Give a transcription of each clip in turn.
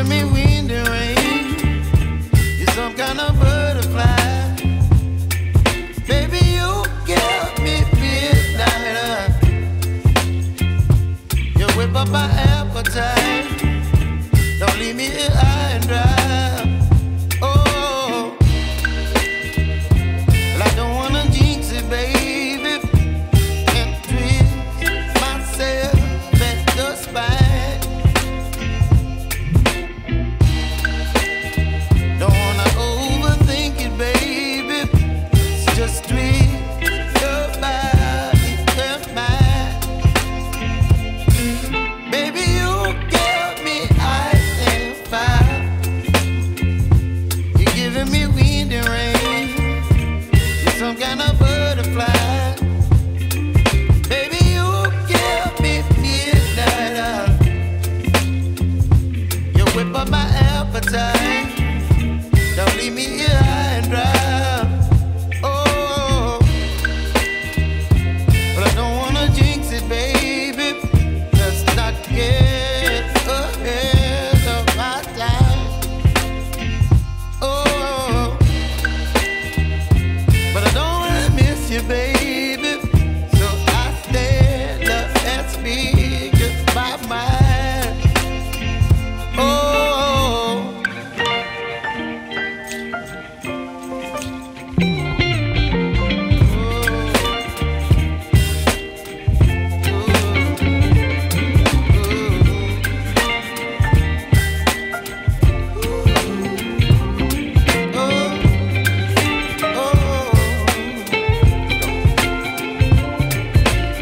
giving me wind and rain. You're some kind of butterfly. Baby, you give me midnight. You whip up my appetite. Don't leave me here high and dry. Oh, well, I don't wanna jinx it, baby, and twist myself at the spine. Don't wanna overthink it, baby. It's just twist your body and mine. Baby, you give me ice and fire. You're giving me wind and rain. You're some kind of butterfly. Baby, you give me midnight. You whip up my appetite. Don't leave me here high and dry. Oh, but I don't wanna jinx it, baby. Let's not get ahead of my time. Oh, but I don't wanna miss you, baby. So I stand up and speak my mind. Oh.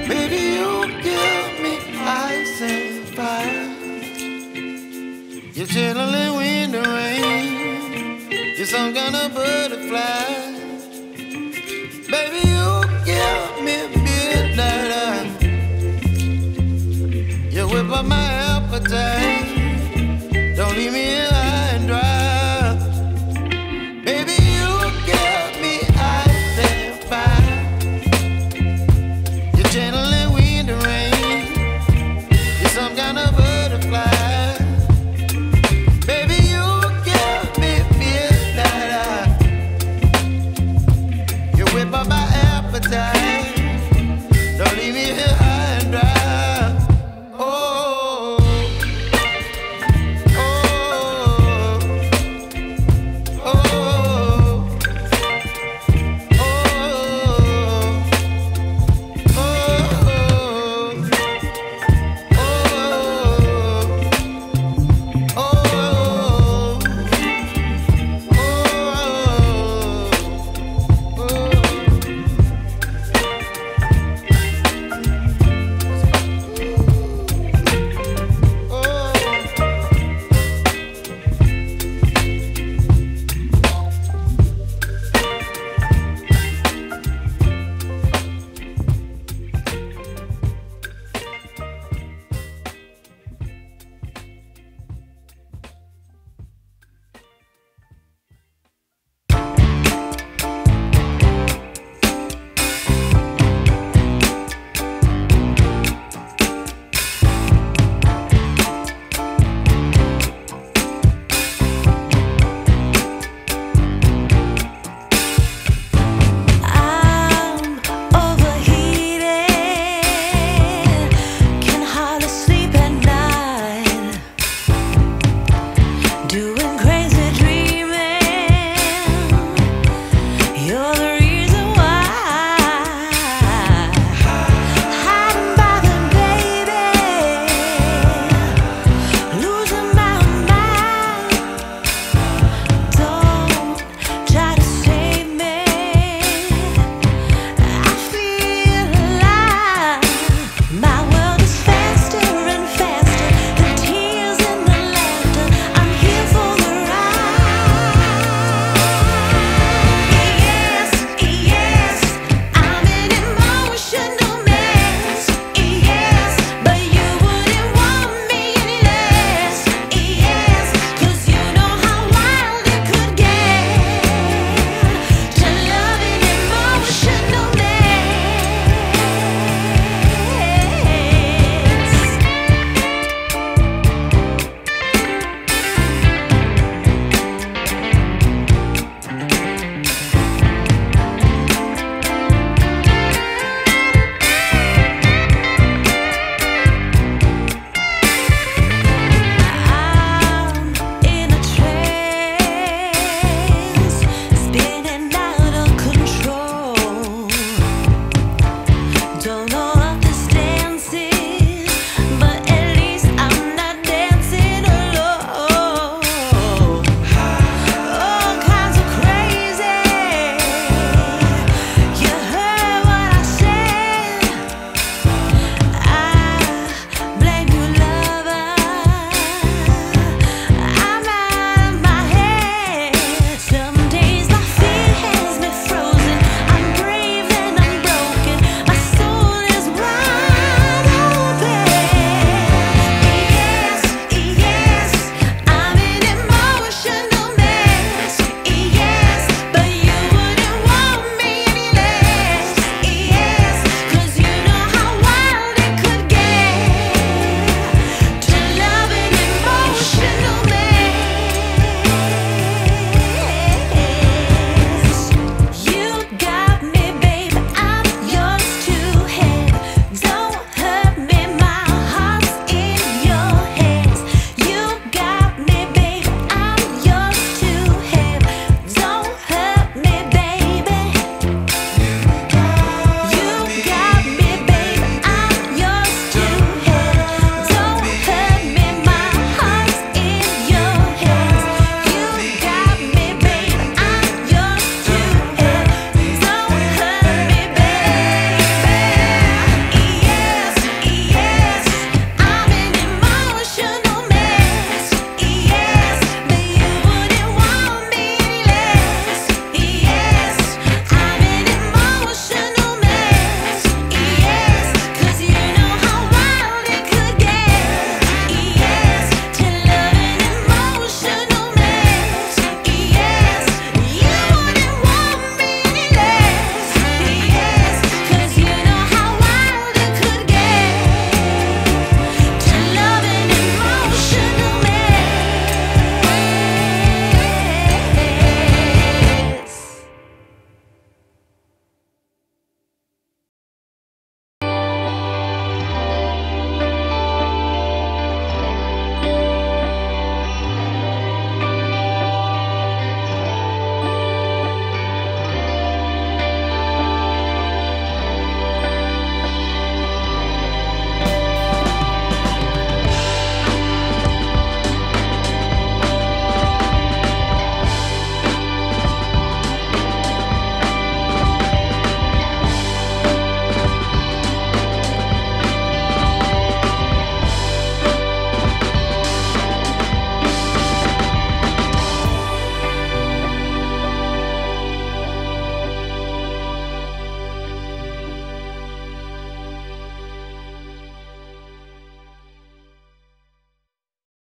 Baby, you give me ice and fire. You're chilling wind and rain. You're some kind of butterfly. Baby, you give me midnight. You whip up my appetite. Don't leave me